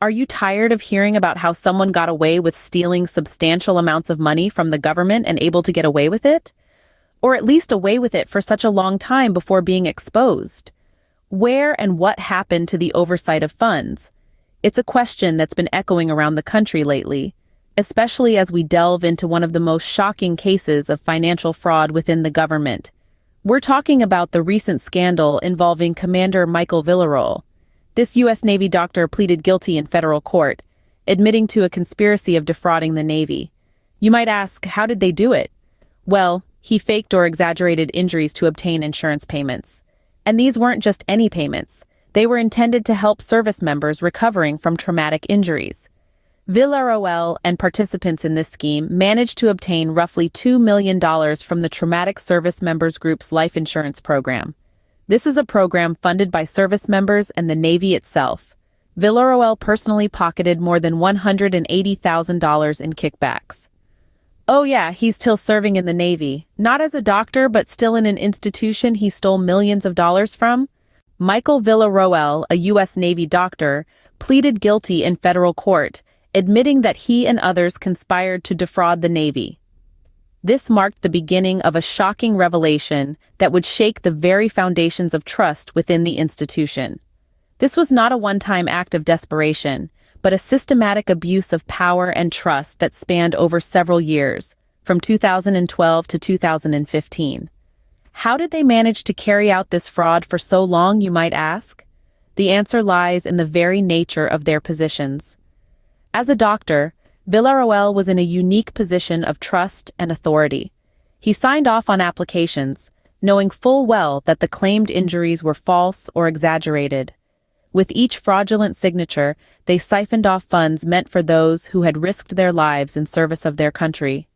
Are you tired of hearing about how someone got away with stealing substantial amounts of money from the government and able to get away with it? Or at least away with it for such a long time before being exposed? Where and what happened to the oversight of funds? It's a question that's been echoing around the country lately, especially as we delve into one of the most shocking cases of financial fraud within the government. We're talking about the recent scandal involving Commander Michael Villarroel. This U.S. Navy doctor pleaded guilty in federal court, admitting to a conspiracy of defrauding the Navy. You might ask, how did they do it? Well, he faked or exaggerated injuries to obtain insurance payments. And these weren't just any payments. They were intended to help service members recovering from traumatic injuries. Villarroel and participants in this scheme managed to obtain roughly $2 million from the Traumatic Service Members Group's life insurance program. This is a program funded by service members and the Navy itself. Villarroel personally pocketed more than $180,000 in kickbacks. Oh yeah, he's still serving in the Navy. Not as a doctor, but still in an institution he stole millions of dollars from? Michael Villarroel, a U.S. Navy doctor, pleaded guilty in federal court, admitting that he and others conspired to defraud the Navy. This marked the beginning of a shocking revelation that would shake the very foundations of trust within the institution. This was not a one-time act of desperation, but a systematic abuse of power and trust that spanned over several years, from 2012 to 2015. How did they manage to carry out this fraud for so long, you might ask? The answer lies in the very nature of their positions. As a doctor, Villarroel was in a unique position of trust and authority. He signed off on applications, knowing full well that the claimed injuries were false or exaggerated. With each fraudulent signature, they siphoned off funds meant for those who had risked their lives in service of their country.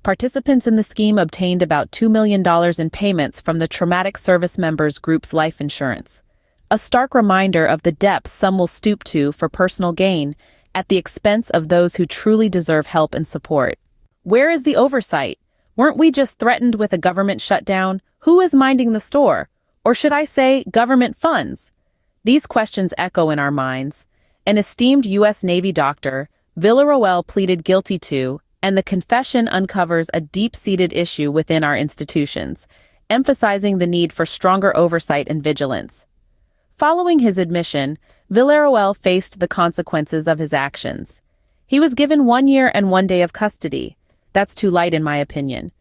Participants in the scheme obtained about $2 million in payments from the Traumatic Service Members Group's life insurance. A stark reminder of the depths some will stoop to for personal gain, at the expense of those who truly deserve help and support. Where is the oversight? Weren't we just threatened with a government shutdown? Who is minding the store? Or should I say, government funds? These questions echo in our minds. An esteemed U.S. Navy doctor, Villarroel pleaded guilty to, and the confession uncovers a deep-seated issue within our institutions, emphasizing the need for stronger oversight and vigilance. Following his admission, Villarroel faced the consequences of his actions. He was given 1 year and 1 day of custody. That's too light in my opinion.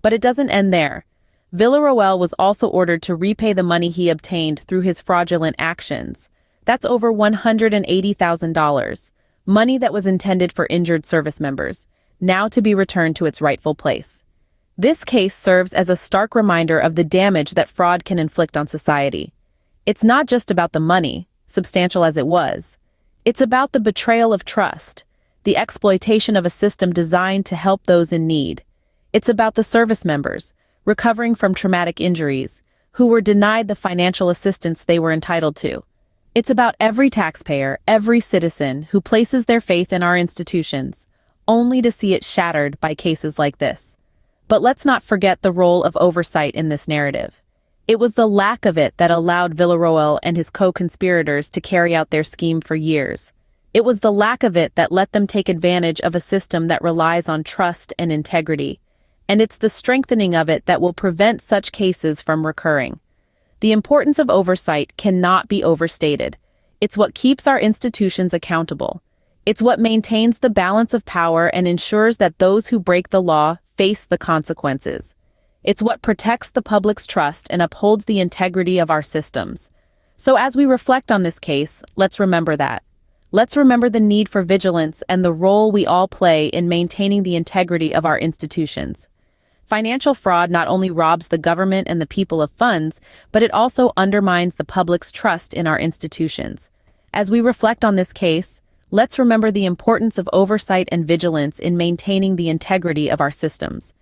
But it doesn't end there. Villarroel was also ordered to repay the money he obtained through his fraudulent actions. That's over $180,000, money that was intended for injured service members, now to be returned to its rightful place. This case serves as a stark reminder of the damage that fraud can inflict on society. It's not just about the money, substantial as it was. It's about the betrayal of trust, the exploitation of a system designed to help those in need. It's about the service members, recovering from traumatic injuries, who were denied the financial assistance they were entitled to. It's about every taxpayer, every citizen who places their faith in our institutions, only to see it shattered by cases like this. But let's not forget the role of oversight in this narrative. It was the lack of it that allowed Villarroel and his co-conspirators to carry out their scheme for years. It was the lack of it that let them take advantage of a system that relies on trust and integrity. And it's the strengthening of it that will prevent such cases from recurring. The importance of oversight cannot be overstated. It's what keeps our institutions accountable. It's what maintains the balance of power and ensures that those who break the law face the consequences. It's what protects the public's trust and upholds the integrity of our systems. So as we reflect on this case, let's remember that. Let's remember the need for vigilance and the role we all play in maintaining the integrity of our institutions. Financial fraud not only robs the government and the people of funds, but it also undermines the public's trust in our institutions. As we reflect on this case, let's remember the importance of oversight and vigilance in maintaining the integrity of our systems.